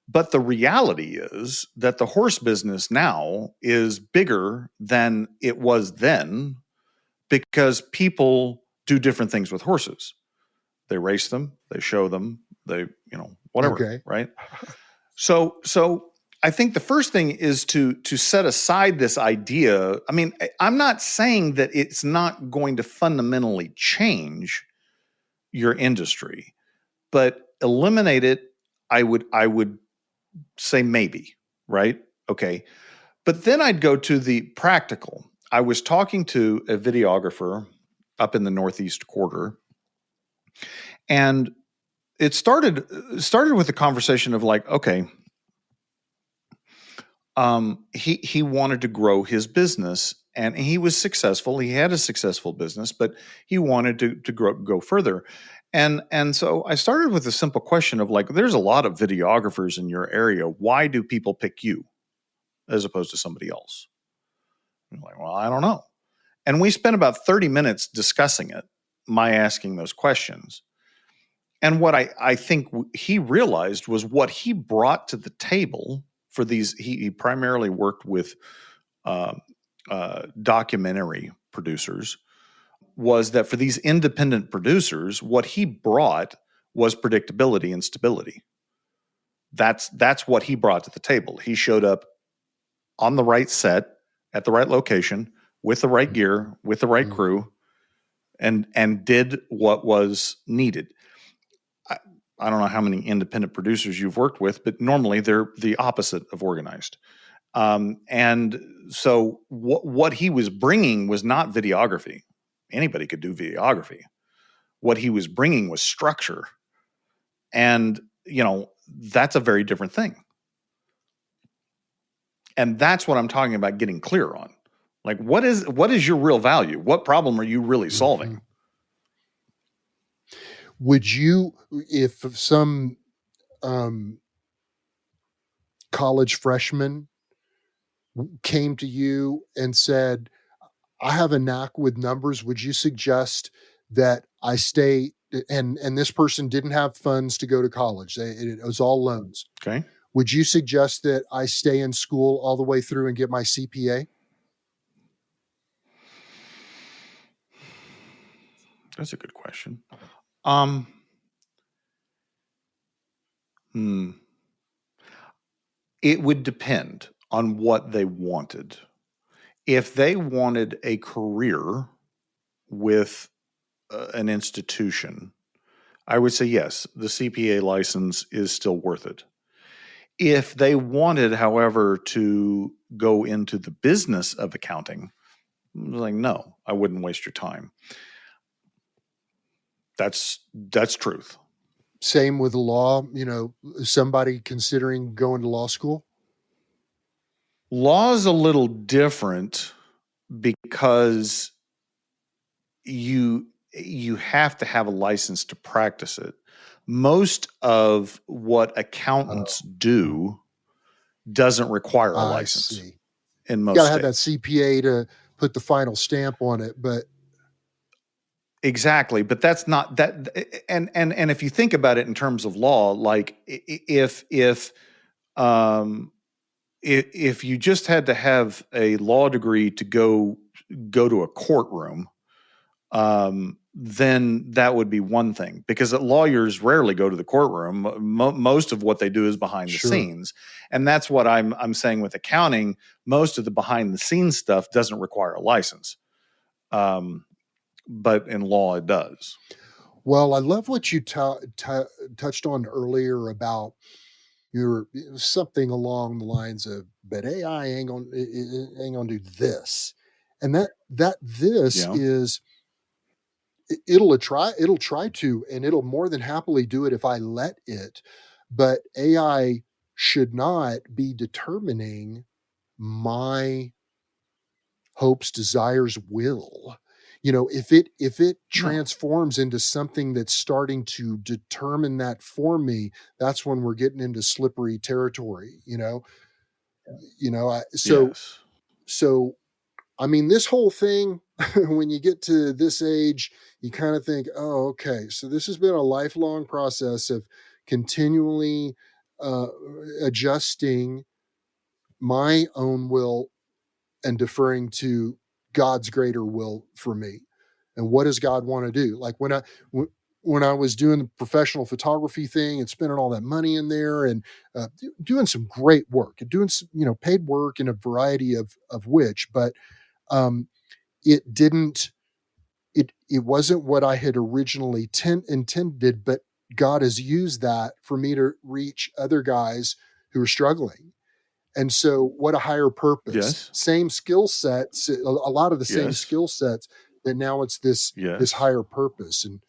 But the reality is that the horse business now is bigger than it was then, because people do different things with horses. They race them, they show them, they, whatever, Okay. right? So I think the first thing is to set aside this idea. I'm not saying that it's not going to fundamentally change your industry, but eliminate it. I would say maybe, right? Okay. But then I'd go to the practical. I was talking to a videographer up in the Northeast quarter, and it started with a conversation of like, okay, he wanted to grow his business, and he was successful. He had a successful business, but he wanted to go further. And so I started with a simple question of like, there's a lot of videographers in your area. Why do people pick you as opposed to somebody else? I'm like, well, I don't know. And we spent about 30 minutes discussing it, my asking those questions. And what I think he realized was what he brought to the table for these. He primarily worked with documentary producers. Was that for these independent producers, what he brought was predictability and stability. That's what he brought to the table. He showed up on the right set at the right location with the right gear, with the right Mhm. crew, and did what was needed. I don't know how many independent producers you've worked with, but normally they're the opposite of organized. And so what he was bringing was not videography. Anybody could do videography. What he was bringing was structure. And, that's a very different thing. And that's what I'm talking about getting clear on. Like, what is your real value? What problem are you really solving? Mhm. Would you, if some college freshman came to you and said, I have a knack with numbers, would you suggest that I stay, and this person didn't have funds to go to college, it was all loans. Okay. Would you suggest that I stay in school all the way through and get my CPA? That's a good question. Hmm. It would depend on what they wanted. If they wanted a career with an institution, I would say yes, the CPA license is still worth it. If they wanted, however, to go into the business of accounting, like, no, I wouldn't waste your time. That's truth. Same with the law, somebody considering going to law school? Law is a little different because you have to have a license to practice it. Most of what accountants do doesn't require a I license see. in You most got to have that states. CPA to put the final stamp on it, but Exactly, but that's not that. And if you think about it in terms of law, like um, if you just had to have a law degree to go to a courtroom, then that would be one thing, because lawyers rarely go to the courtroom. Most of what they do is behind the sure. scenes, and that's what I'm saying with accounting. Most of the behind the scenes stuff doesn't require a license, but in law it does. Well, I love what you touched on earlier about something along the lines of, but AI ain't gonna do this, and that this Yeah, is it'll try to, and it'll more than happily do it if I let it, but AI should not be determining my hopes, desires, will. If it no, transforms into something that's starting to determine that for me, that's when we're getting into slippery territory. So yes, so I mean, this whole thing, when you get to this age, you kind of think, oh, okay, so this has been a lifelong process of continually uh, adjusting my own will and deferring to God's greater will for me. And what does God want to do? Like when I was doing the professional photography thing and spending all that money in there and doing some great work and doing some, paid work in a variety of which, but um, it didn't it wasn't what I had originally intended, but God has used that for me to reach other guys who are struggling. And so what a higher purpose, yes, same skill sets, a lot of the same yes, skill sets, but now it's this yes, higher purpose. And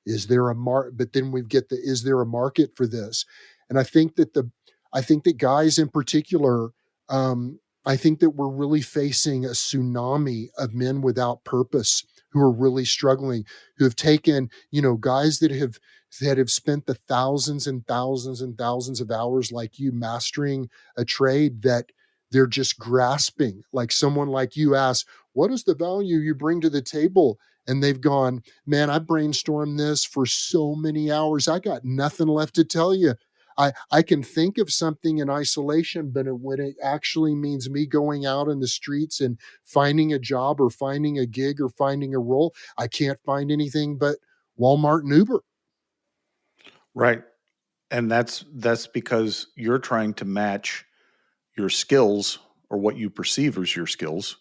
is there a but then we get is there a market for this? And I think that guys in particular, I think that we're really facing a tsunami of men without purpose who are really struggling, who have taken, guys that have spent the thousands and thousands and thousands of hours like you mastering a trade that they're just grasping. Like someone like you asked, what is the value you bring to the table? And they've gone, man, I brainstormed this for so many hours. I got nothing left to tell you. I can think of something in isolation, but when it actually means me going out in the streets and finding a job or finding a gig or finding a role, I can't find anything but Walmart and Uber. right. And that's because you're trying to match your skills, or what you perceive as your skills,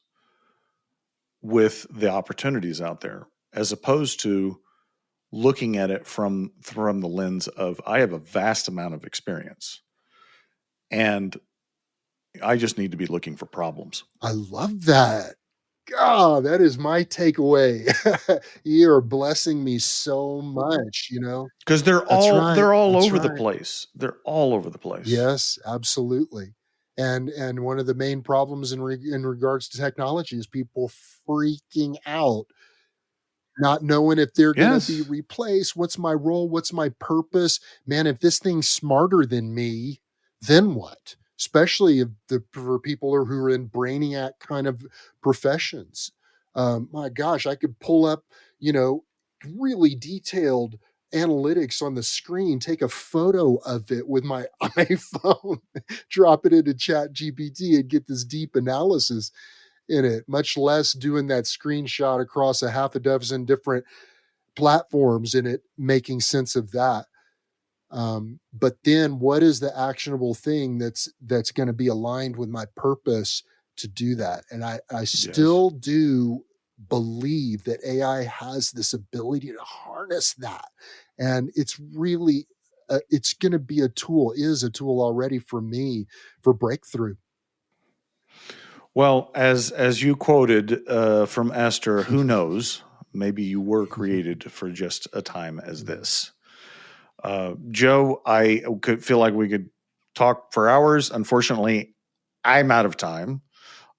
with the opportunities out there, as opposed to looking at it from the lens of, I have a vast amount of experience and I just need to be looking for problems. I love that. God, that is my takeaway. You're blessing me so much, Because they're That's all right. they're all That's over the right. place. They're all over the place. Yes, absolutely. And one of the main problems in regards to technology is people freaking out, not knowing if they're gonna be Yes. replaced. What's my role? What's my purpose? Man, if this thing's smarter than me, then what? Especially if for people who are in brainiac kind of professions. My gosh, I could pull up, you know, really detailed analytics on the screen, take a photo of it with my iPhone, drop it into Chat GPT and get this deep analysis in it, much less doing that screenshot across a half a dozen different platforms and it making sense of that. But then what is the actionable thing that's going to be aligned with my purpose to do that? And I Yes. still do believe that AI has this ability to harness that. And it's really it's going to be is a tool already for me for breakthrough. Well, as you quoted from Esther, who knows? Maybe you were created for just a time as this. Joe, I could feel like we could talk for hours. Unfortunately, I'm out of time.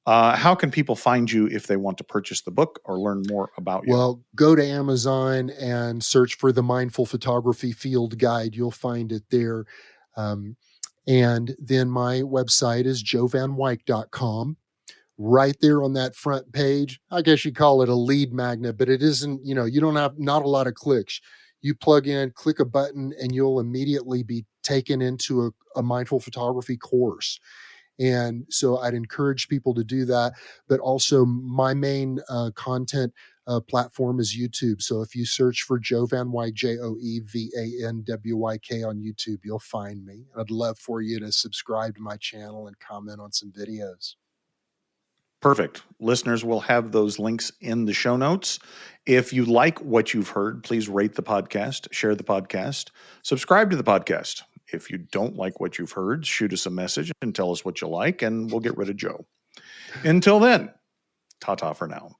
How can people find you if they want to purchase the book or learn more about you? Well, go to Amazon and search for the Mindful Photography Field Guide. You'll find it there. Um, and then my website is joevanwyk.com. Right there on that front page, I guess you call it a lead magnet, but it isn't, you don't have not a lot of clicks. You plug in, click a button, and you'll immediately be taken into a mindful photography course. And so I'd encourage people to do that. But also, my main content platform is YouTube. So if you search for Joe Van Wyk, JoeVanWyk on YouTube, you'll find me. I'd love for you to subscribe to my channel and comment on some videos. Perfect. Listeners will have those links in the show notes. If you like what you've heard, please rate the podcast, share the podcast, subscribe to the podcast. If you don't like what you've heard, shoot us a message and tell us what you like, and we'll get rid of Joe. Until then, ta-ta for now.